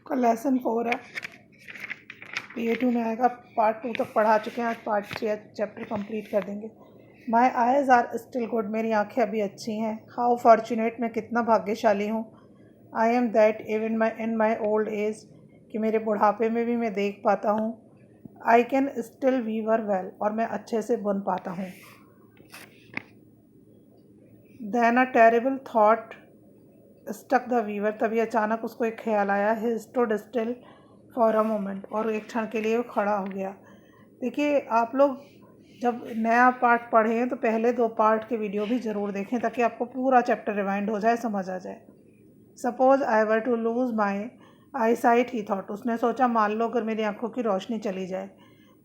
का लेसन 4 है, PA2 में आएगा। पार्ट 2 तक पढ़ा चुके हैं, आज पार्ट 6 चैप्टर कंप्लीट कर देंगे। My eyes are still good, मेरी आंखें अभी अच्छी हैं। हाउ फॉर्चुनेट, मैं कितना भाग्यशाली हूँ। I am that even in my old age, कि मेरे बुढ़ापे में भी मैं देख पाता हूँ। I can still weaver well, और मैं अच्छे से बुन पाता हूँ। Then a terrible thought struck the weaver, तभी अचानक उसको एक ख्याल आया। He stood still for a moment, और एक क्षण के लिए वो खड़ा हो गया। देखिए, आप लोग जब नया पार्ट पढ़ें तो पहले 2 पार्ट के वीडियो भी ज़रूर देखें, ताकि आपको पूरा चैप्टर रिवाइंड हो जाए, समझ आ जाए। Suppose I were to lose my eye sight, he thought, उसने सोचा मान लो अगर मेरी आंखों की रोशनी चली जाए।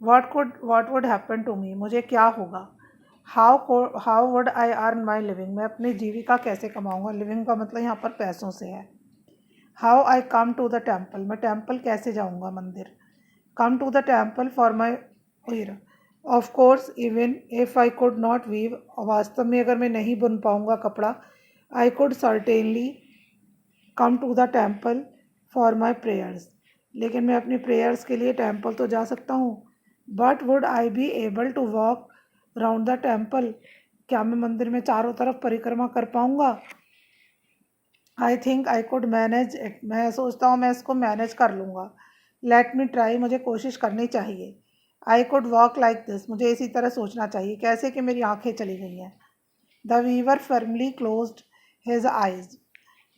What would happen to me, मुझे क्या होगा। How would I earn my living, मैं अपनी जीविका कैसे कमाऊँगा। लिविंग का मतलब यहाँ पर पैसों से है। How I come to the temple, मैं टेम्पल कैसे जाऊँगा, मंदिर। Come to the temple for my year, of course even if I could not weave, वास्तव में अगर मैं नहीं बुन पाऊँगा कपड़ा। I could certainly come to the temple for my prayers, लेकिन मैं अपनी प्रेयर्स के लिए टेम्पल तो जा सकता हूँ। But would I be able to walk round the temple, क्या मैं मंदिर में चारों तरफ परिक्रमा कर पाऊँगा। I think I could manage it, मैं सोचता हूँ मैं इसको मैनेज कर लूँगा। लेट मी ट्राई, मुझे कोशिश करनी चाहिए। I could walk like this, मुझे इसी तरह सोचना चाहिए, कैसे कि मेरी आंखें चली गई हैं। The weaver firmly closed his eyes,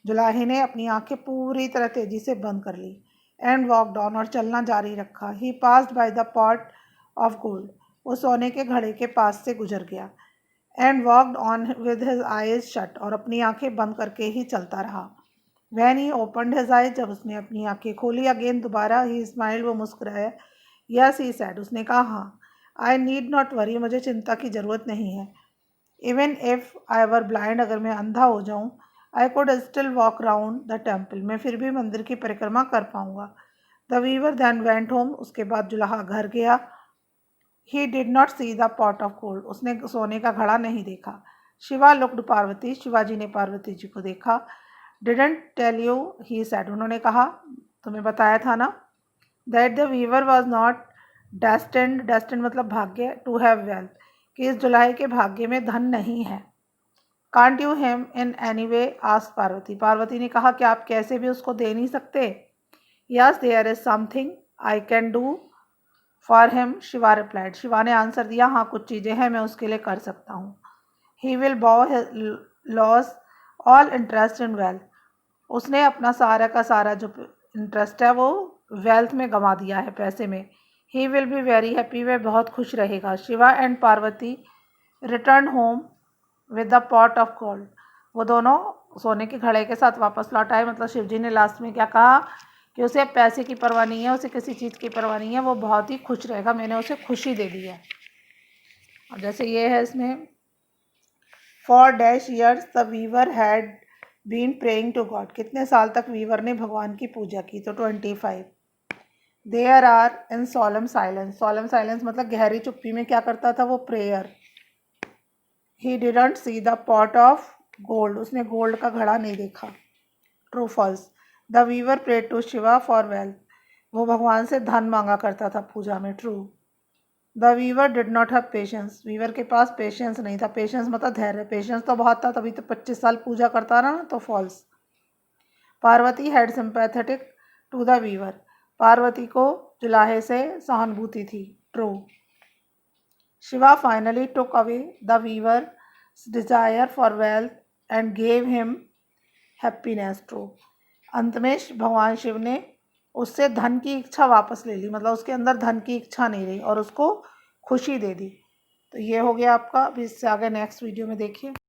जुलाहे ने अपनी आंखें पूरी तरह तेजी से बंद कर ली। एंड वॉक डाउन, और चलना जारी रखा। He passed by the pot of gold, वो सोने के घड़े के पास से गुजर गया। And walked on with his eyes shut, और अपनी आंखें बंद करके ही चलता रहा। When he opened his eyes, जब उसने अपनी आंखें खोली अगेन दोबारा, ही स्माइल्ड, वो मुस्कुराया। यस ही सैड, उसने कहा हाँ। आई नीड नॉट वरी, मुझे चिंता की ज़रूरत नहीं है। Even if I were blind, अगर मैं अंधा हो जाऊँ। I could still walk round the temple, मैं फिर भी मंदिर की परिक्रमा कर पाऊँगा। The weaver then went home, उसके बाद जुलाहा घर गया। He did not see the pot of gold, उसने सोने का घड़ा नहीं देखा। शिवा लुक्ड पार्वती, शिवाजी ने पार्वती जी को देखा। Didn't tell you, he said, उन्होंने कहा तुम्हें बताया था ना। That the weaver was not destined, destined मतलब भाग्य, टू हैव वेल्थ, कि इस जुलाई के भाग्य में धन नहीं है। Can't you him in any way, asked Parvati, Parvati ने कहा कि आप कैसे भी उसको दे नहीं सकते। Yes there is something I can do for him, Shiva replied, Shiva ने आंसर दिया हाँ कुछ चीज़ें हैं मैं उसके लिए कर सकता हूँ। ही विल बॉ loss all interest in wealth, उसने अपना सारा का सारा जो इंटरेस्ट है वो वेल्थ में गंवा दिया है, पैसे में। He will be very happy, वह बहुत खुश रहेगा। Shiva and Parvati return home with the pot of gold, वो दोनों सोने के घड़े के साथ वापस लौट आए। मतलब शिवजी ने लास्ट में क्या कहा कि उसे पैसे की परवाह नहीं है, उसे किसी चीज़ की परवाह नहीं है, वो बहुत ही खुश रहेगा, मैंने उसे खुशी दे दी है। और जैसे ये है इसमें, for dash years the weaver had been praying to God, कितने साल तक वीवर ने भगवान की पूजा की, तो 25। There are in solemn silence, solemn silence मतलब गहरी चुप्पी में क्या करता था वो, prayer. He didn't see the pot of gold, उसने गोल्ड का घड़ा नहीं देखा। True false, the weaver prayed to Shiva for wealth, वो भगवान से धन मांगा करता था पूजा में। True. The weaver did not have patience, वीवर के पास पेशेंस नहीं था। पेशेंस मतलब धैर्य, पेशेंस तो बहुत था, तभी तो 25 साल पूजा करता रहा ना, तो false. Parvati had sympathetic to the weaver, Parvati को जुलाहे से सहानुभूति थी। True. Shiva finally took away the weaver desire for wealth and gave him happiness. True. अंत में भगवान शिव ने उससे धन की इच्छा वापस ले ली, मतलब उसके अंदर धन की इच्छा नहीं रही और उसको खुशी दे दी। तो ये हो गया आपका। अभी इससे आगे नेक्स्ट वीडियो में देखिए।